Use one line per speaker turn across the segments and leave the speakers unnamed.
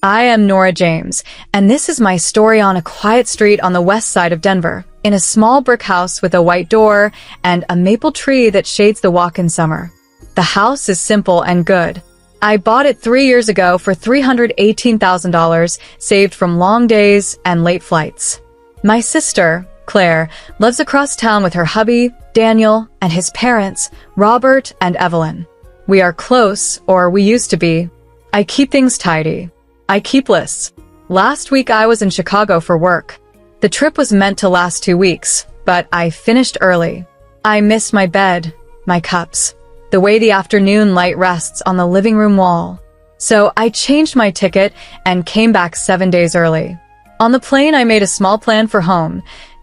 I am Nora James, and this is my story on a quiet street on the west side of Denver, in a small brick house with a white door and a maple tree that shades the walk in summer. The house is simple and good. I bought it 3 years ago for $318,000, saved from long days and late flights. My sister, Claire, lives across town with her hubby, Daniel, and his parents, Robert and Evelyn. We are close, or we used to be. I keep things tidy. I keep lists. Last week I was in Chicago for work. The trip was meant to last 2 weeks, but I finished early. I missed my bed, my cups, the way the afternoon light rests on the living room wall. So I changed my ticket and came back 7 days early. On the plane I made a small plan for home.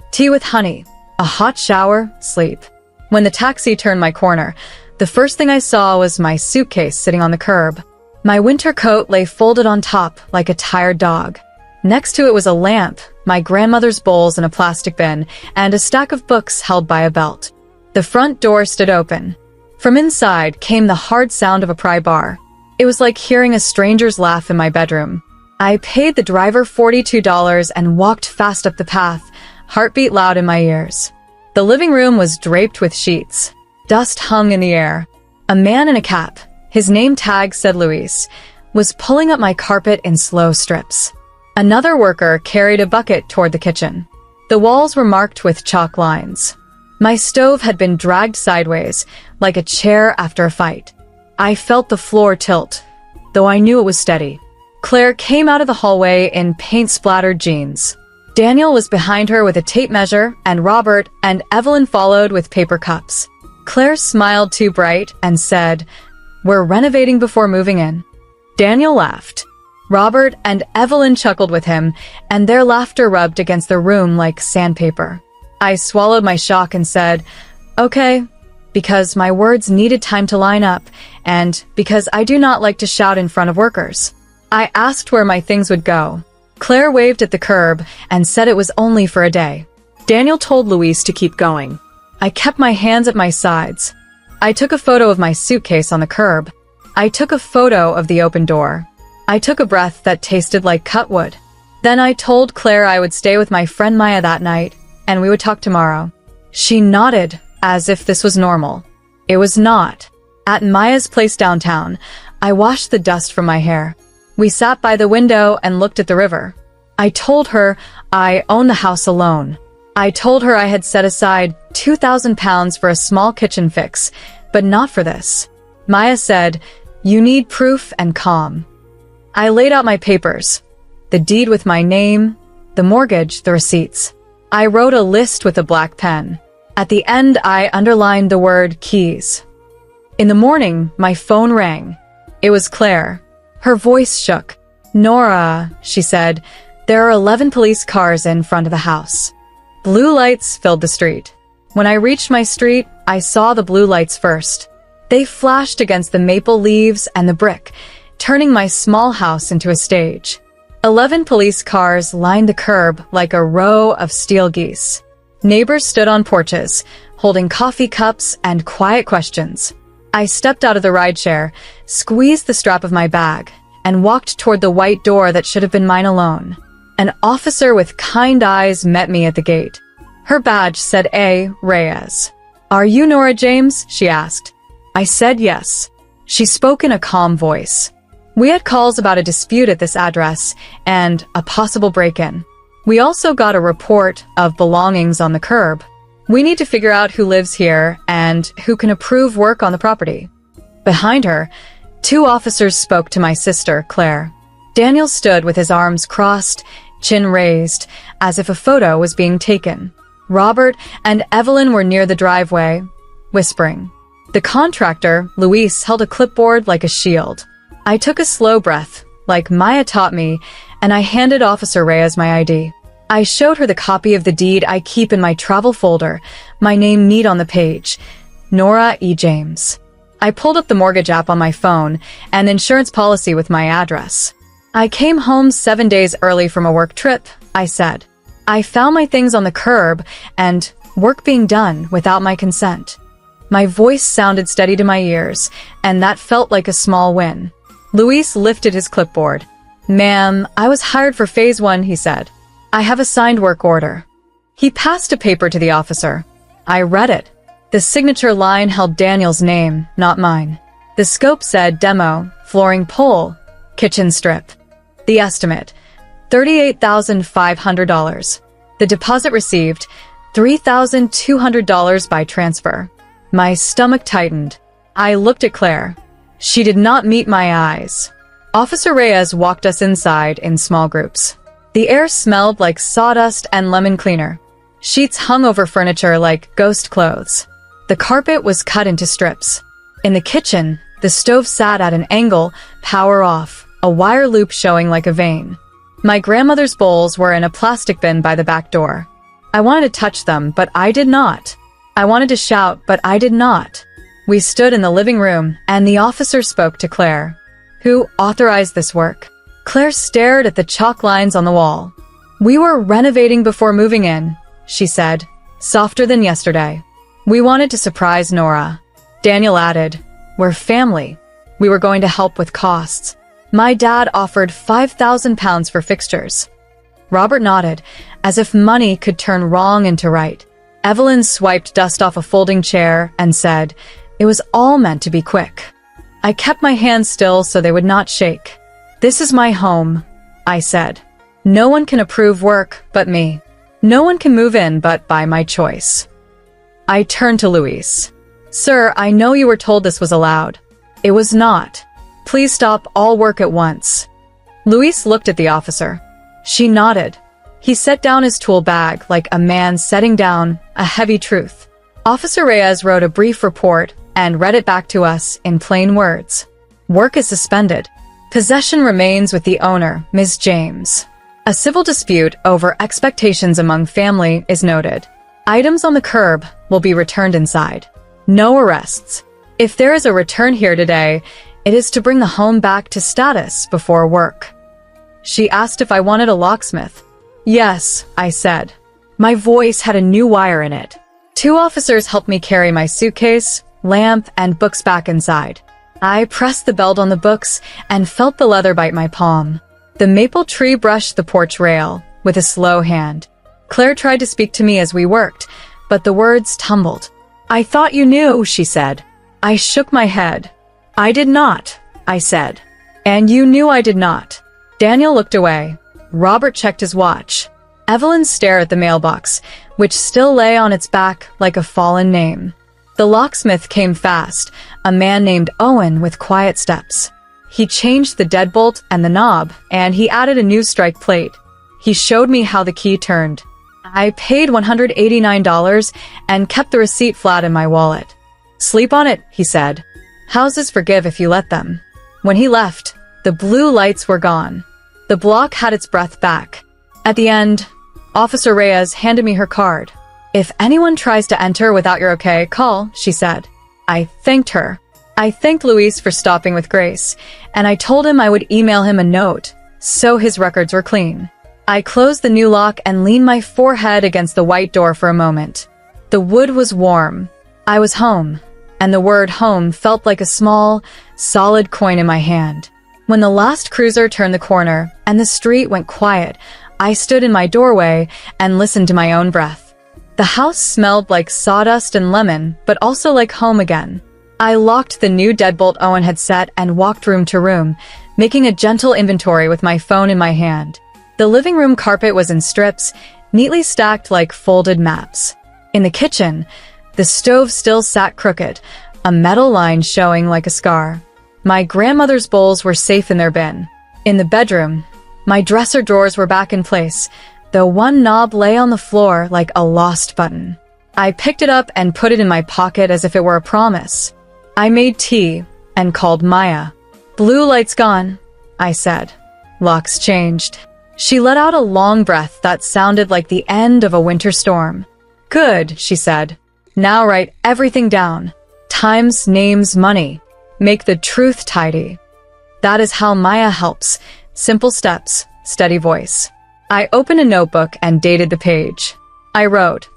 Tea with honey, a hot shower, sleep. When the taxi turned my corner, the first thing I saw was my suitcase sitting on the curb. My winter coat lay folded on top like a tired dog. Next to it was a lamp, my grandmother's bowls in a plastic bin, and a stack of books held by a belt. The front door stood open. From inside came the hard sound of a pry bar. It was like hearing a stranger's laugh in my bedroom. I paid the driver $42 and walked fast up the path, heartbeat loud in my ears. The living room was draped with sheets. Dust hung in the air. A man in a cap, his name tag said Luis, was pulling up my carpet in slow strips. Another worker carried a bucket toward the kitchen. The walls were marked with chalk lines. My stove had been dragged sideways, like a chair after a fight. I felt the floor tilt, though I knew it was steady. Claire came out of the hallway in paint-splattered jeans. Daniel was behind her with a tape measure, and Robert and Evelyn followed with paper cups. Claire smiled too bright and said, "We're renovating before moving in." Daniel laughed. Robert and Evelyn chuckled with him, and their laughter rubbed against the room like sandpaper. I swallowed my shock and said, "Okay," because my words needed time to line up, and because I do not like to shout in front of workers. I asked where my things would go. Claire waved at the curb and said it was only for a day. Daniel told Luis to keep going. I kept my hands at my sides. I took a photo of my suitcase on the curb. I took a photo of the open door. I took a breath that tasted like cut wood. Then I told Claire I would stay with my friend Maya that night, and we would talk tomorrow. She nodded, as if this was normal. It was not. At Maya's place downtown, I washed the dust from my hair. We sat by the window and looked at the river. I told her I own the house alone. I told her I had set aside £2,000 for a small kitchen fix, but not for this. Maya said, "You need proof and calm." I laid out my papers, the deed with my name, the mortgage, the receipts. I wrote a list with a black pen. At the end, I underlined the word keys. In the morning, my phone rang. It was Claire. Her voice shook. "Nora," she said, "there are 11 police cars in front of the house." Blue lights filled the street. When I reached my street, I saw the blue lights first. They flashed against the maple leaves and the brick, turning my small house into a stage. 11 police cars lined the curb like a row of steel geese. Neighbors stood on porches, holding coffee cups and quiet questions. I stepped out of the rideshare, squeezed the strap of my bag, and walked toward the white door that should have been mine alone. An officer with kind eyes met me at the gate. Her badge said A. Reyes. "Are you Nora James?" she asked. I said yes. She spoke in a calm voice. We had calls about a dispute at this address and a possible break-in. We also got a report of belongings on the curb. We need to figure out who lives here and who can approve work on the property. Behind her, 2 officers spoke to my sister, Claire. Daniel stood with his arms crossed, chin raised, as if a photo was being taken. Robert and Evelyn were near the driveway, whispering. The contractor, Luis, held a clipboard like a shield. I took a slow breath, like Maya taught me, and I handed Officer Reyes my ID. I showed her the copy of the deed I keep in my travel folder, my name neat on the page, Nora E. James. I pulled up the mortgage app on my phone and the insurance policy with my address. I came home 7 days early from a work trip, I said. I found my things on the curb and work being done without my consent. My voice sounded steady to my ears, and that felt like a small win. Luis lifted his clipboard. "Ma'am, I was hired for phase 1, he said. "I have a signed work order." He passed a paper to the officer. I read it. The signature line held Daniel's name, not mine. The scope said demo, flooring pole, kitchen strip. The estimate, $38,500. The deposit received, $3,200 by transfer. My stomach tightened. I looked at Claire. She did not meet my eyes. Officer Reyes walked us inside in small groups. The air smelled like sawdust and lemon cleaner. Sheets hung over furniture like ghost clothes. The carpet was cut into strips. In the kitchen, the stove sat at an angle, power off, a wire loop showing like a vein. My grandmother's bowls were in a plastic bin by the back door. I wanted to touch them, but I did not. I wanted to shout, but I did not. We stood in the living room, and the officer spoke to Claire. "Who authorized this work?" Claire stared at the chalk lines on the wall. "We were renovating before moving in," she said, softer than yesterday. "We wanted to surprise Nora." Daniel added, "We're family. We were going to help with costs. My dad offered £5,000 for fixtures." Robert nodded, as if money could turn wrong into right. Evelyn swiped dust off a folding chair and said, "It was all meant to be quick." I kept my hands still so they would not shake. "This is my home," I said. "No one can approve work but me. No one can move in but by my choice." I turned to Luis. "Sir, I know you were told this was allowed." "It was not. Please stop all work at once." Luis looked at the officer. She nodded. He set down his tool bag like a man setting down a heavy truth. Officer Reyes wrote a brief report and read it back to us in plain words. Work is suspended. Possession remains with the owner, Ms. James. A civil dispute over expectations among family is noted. Items on the curb will be returned inside. No arrests. If there is a return here today, it is to bring the home back to status before work. She asked if I wanted a locksmith. Yes, I said. My voice had a new wire in it. 2 officers helped me carry my suitcase, lamp, and books back inside. I pressed the belt on the books and felt the leather bite my palm. The maple tree brushed the porch rail with a slow hand. Claire tried to speak to me as we worked, but the words tumbled. "I thought you knew," she said. I shook my head. "I did not," I said. "And you knew I did not." Daniel looked away. Robert checked his watch. Evelyn stared at the mailbox, which still lay on its back like a fallen name. The locksmith came fast, a man named Owen with quiet steps. He changed the deadbolt and the knob, and he added a new strike plate. He showed me how the key turned. I paid $189 and kept the receipt flat in my wallet. "Sleep on it," he said. "Houses forgive if you let them." When he left, the blue lights were gone. The block had its breath back. At the end, Officer Reyes handed me her card. "If anyone tries to enter without your okay, call," she said. I thanked her. I thanked Luis for stopping with Grace, and I told him I would email him a note, so his records were clean. I closed the new lock and leaned my forehead against the white door for a moment. The wood was warm. I was home, and the word home felt like a small, solid coin in my hand. When the last cruiser turned the corner and the street went quiet, I stood in my doorway and listened to my own breath. The house smelled like sawdust and lemon, but also like home again. I locked the new deadbolt Owen had set and walked room to room, making a gentle inventory with my phone in my hand. The living room carpet was in strips, neatly stacked like folded maps. In the kitchen, the stove still sat crooked, a metal line showing like a scar. My grandmother's bowls were safe in their bin. In the bedroom, my dresser drawers were back in place, though one knob lay on the floor like a lost button. I picked it up and put it in my pocket as if it were a promise. I made tea and called Maya. "Blue light's gone," I said. Locks changed. She let out a long breath that sounded like the end of a winter storm. "Good," she said. "Now write everything down. Times, names, money. Make the truth tidy." That is how Maya helps. Simple steps, steady voice. I opened a notebook and dated the page. I wrote,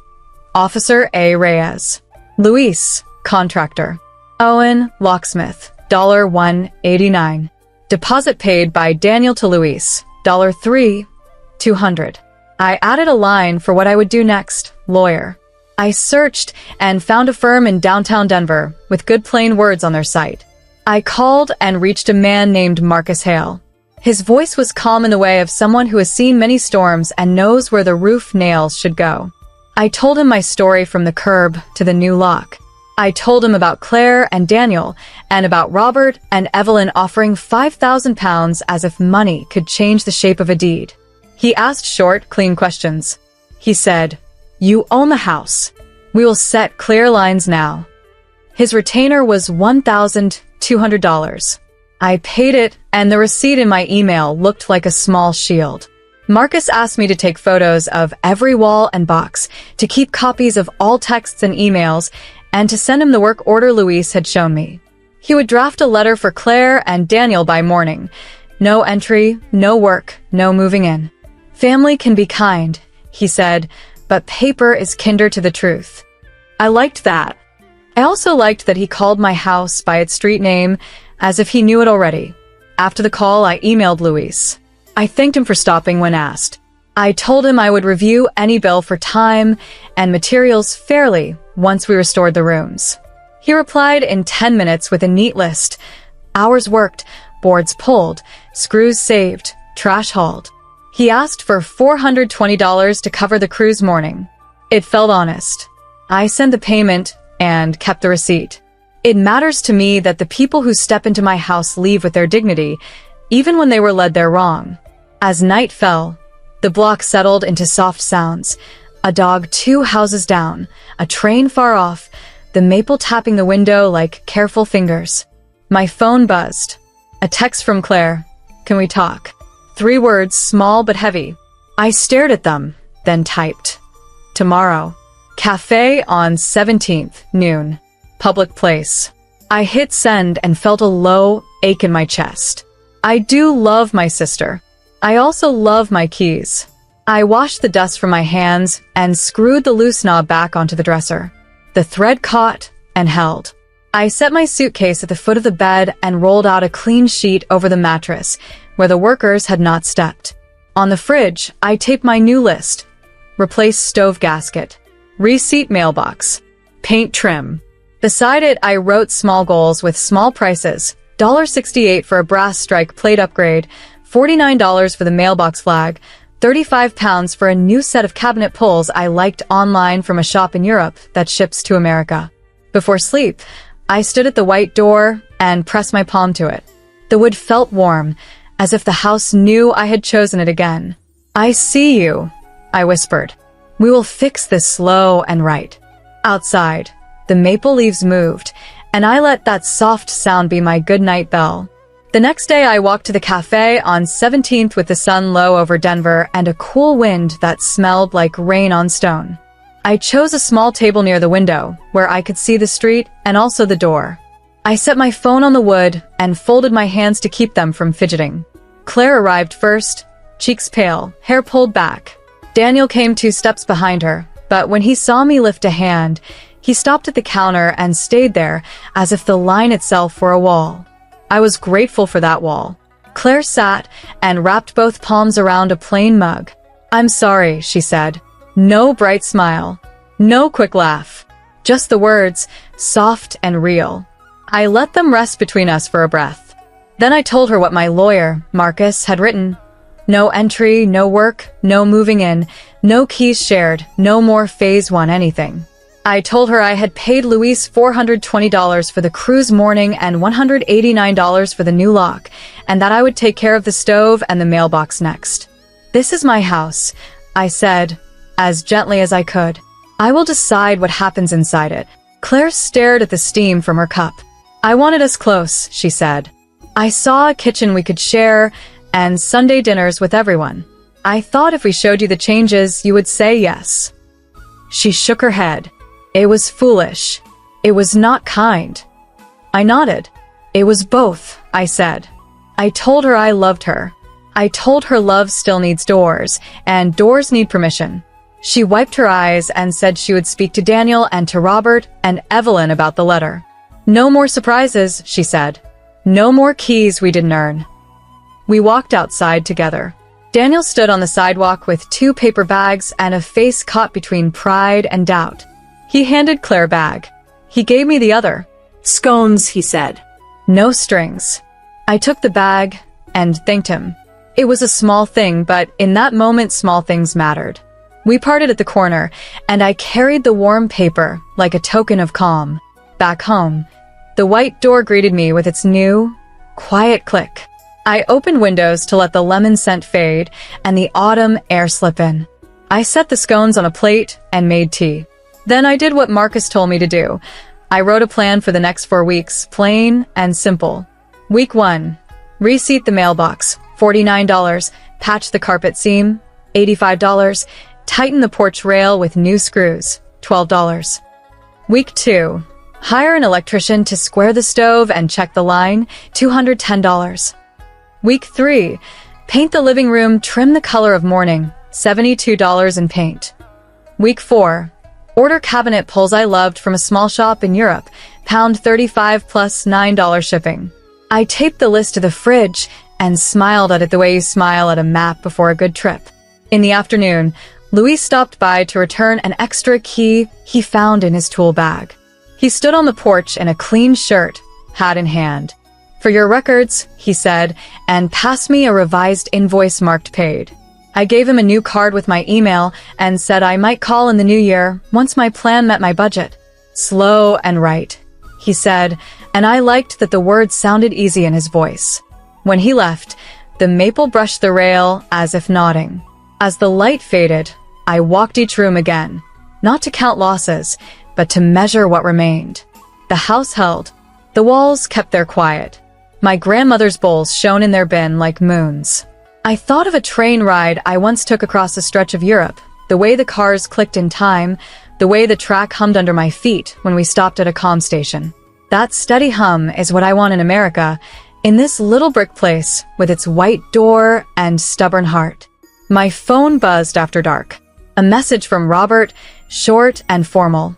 Officer A. Reyes. Luis, contractor. Owen, locksmith, $189. Deposit paid by Daniel to Luis. $3, 200. I added a line for what I would do next, lawyer. I searched and found a firm in downtown Denver with good plain words on their site. I called and reached a man named Marcus Hale. His voice was calm in the way of someone who has seen many storms and knows where the roof nails should go. I told him my story from the curb to the new lock. I told him about Claire and Daniel, and about Robert and Evelyn offering £5,000 as if money could change the shape of a deed. He asked short, clean questions. He said, "You own the house. We will set clear lines now." His retainer was $1,200. I paid it, and the receipt in my email looked like a small shield. Marcus asked me to take photos of every wall and box, to keep copies of all texts and emails, and to send him the work order Luis had shown me. He would draft a letter for Claire and Daniel by morning. No entry, no work, no moving in. "Family can be kind," he said, "but paper is kinder to the truth." I liked that. I also liked that he called my house by its street name, as if he knew it already. After the call, I emailed Luis. I thanked him for stopping when asked. I told him I would review any bill for time and materials fairly once we restored the rooms. He replied in 10 minutes with a neat list. Hours worked, boards pulled, screws saved, trash hauled. He asked for $420 to cover the crew's morning. It felt honest. I sent the payment and kept the receipt. It matters to me that the people who step into my house leave with their dignity, even when they were led there wrong. As night fell, the block settled into soft sounds. A dog 2 houses down, a train far off, the maple tapping the window like careful fingers. My phone buzzed. A text from Claire. "Can we talk?" 3 words, small but heavy. I stared at them, then typed. "Tomorrow. Cafe on 17th, noon. Public place." I hit send and felt a low ache in my chest. I do love my sister. I also love my keys. I washed the dust from my hands and screwed the loose knob back onto the dresser. The thread caught and held. I set my suitcase at the foot of the bed and rolled out a clean sheet over the mattress, where the workers had not stepped. On the fridge, I taped my new list. Replace stove gasket. Reseat mailbox. Paint trim. Beside it, I wrote small goals with small prices. $68 for a brass strike plate upgrade, $49 for the mailbox flag, £35 for a new set of cabinet pulls I liked online from a shop in Europe that ships to America. Before sleep, I stood at the white door and pressed my palm to it. The wood felt warm, as if the house knew I had chosen it again. "I see you," I whispered. "We will fix this slow and right." Outside, the maple leaves moved, and I let that soft sound be my goodnight bell. The next day, I walked to the cafe on 17th with the sun low over Denver and a cool wind that smelled like rain on stone. I chose a small table near the window, where I could see the street and also the door. I set my phone on the wood and folded my hands to keep them from fidgeting. Claire arrived first, cheeks pale, hair pulled back. Daniel came 2 steps behind her, but when he saw me lift a hand, he stopped at the counter and stayed there as if the line itself were a wall. I was grateful for that wall. Claire sat and wrapped both palms around a plain mug. "I'm sorry," she said. No bright smile. No quick laugh. Just the words, soft and real. I let them rest between us for a breath. Then I told her what my lawyer, Marcus, had written. No entry, no work, no moving in, no keys shared, no more phase 1 anything. I told her I had paid Luis $420 for the cruise morning and $189 for the new lock, and that I would take care of the stove and the mailbox next. "This is my house," I said, as gently as I could. "I will decide what happens inside it." Claire stared at the steam from her cup. "I wanted us close," she said. "I saw a kitchen we could share and Sunday dinners with everyone. I thought if we showed you the changes, you would say yes." She shook her head. "It was foolish. It was not kind." I nodded. "It was both," I said. I told her I loved her. I told her love still needs doors, and doors need permission. She wiped her eyes and said she would speak to Daniel and to Robert and Evelyn about the letter. "No more surprises," she said. "No more keys we didn't earn. We walked outside together. Daniel stood on the sidewalk with 2 paper bags and a face caught between pride and doubt. He handed Claire a bag. He gave me the other.
"Scones," he said.
No strings. I took the bag and thanked him. It was a small thing, but in that moment, small things mattered. We parted at the corner, and I carried the warm paper like a token of calm. Back home, the white door greeted me with its new, quiet click. I opened windows to let the lemon scent fade and the autumn air slip in. I set the scones on a plate and made tea. Then I did what Marcus told me to do. I wrote a plan for the next 4 weeks, plain and simple. Week 1. Reseat the mailbox, $49. Patch the carpet seam, $85. Tighten the porch rail with new screws, $12. Week 2. Hire an electrician to square the stove and check the line, $210. Week 3. Paint the living room, trim the color of morning, $72 in paint. Week 4. Order cabinet pulls I loved from a small shop in Europe, pound 35 plus $9 shipping. I taped the list to the fridge and smiled at it the way you smile at a map before a good trip. In the afternoon, Luis stopped by to return an extra key he found in his tool bag. He stood on the porch in a clean shirt, hat in hand. "For your records," he said, and passed me a revised invoice marked paid. I gave him a new card with my email and said I might call in the new year once my plan met my budget. "Slow and right," he said, and I liked that the words sounded easy in his voice. When he left, the maple brushed the rail as if nodding. As the light faded, I walked each room again, not to count losses, but to measure what remained. The house held. The walls kept their quiet. My grandmother's bowls shone in their bin like moons. I thought of a train ride I once took across a stretch of Europe, the way the cars clicked in time, the way the track hummed under my feet when we stopped at a comm station. That steady hum is what I want in America, in this little brick place with its white door and stubborn heart. My phone buzzed after dark. A message from Robert, short and formal.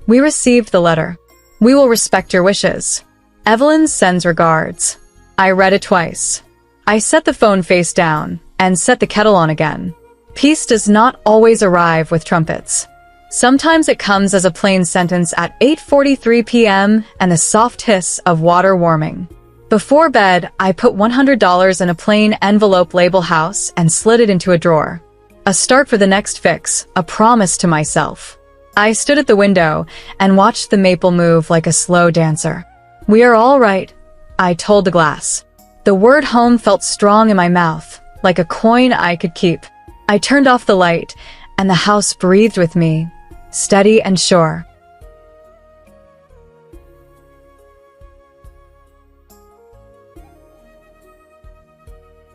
"We received the letter. We will respect your wishes. Evelyn sends regards." I read it twice. I set the phone face down and set the kettle on again. Peace does not always arrive with trumpets. Sometimes it comes as a plain sentence at 8:43 p.m. and the soft hiss of water warming. Before bed, I put $100 in a plain envelope label house and slid it into a drawer. A start for the next fix, a promise to myself. I stood at the window and watched the maple move like a slow dancer. "We are all right," I told the glass. The word home felt strong in my mouth, like a coin I could keep. I turned off the light, and the house breathed with me, steady and sure.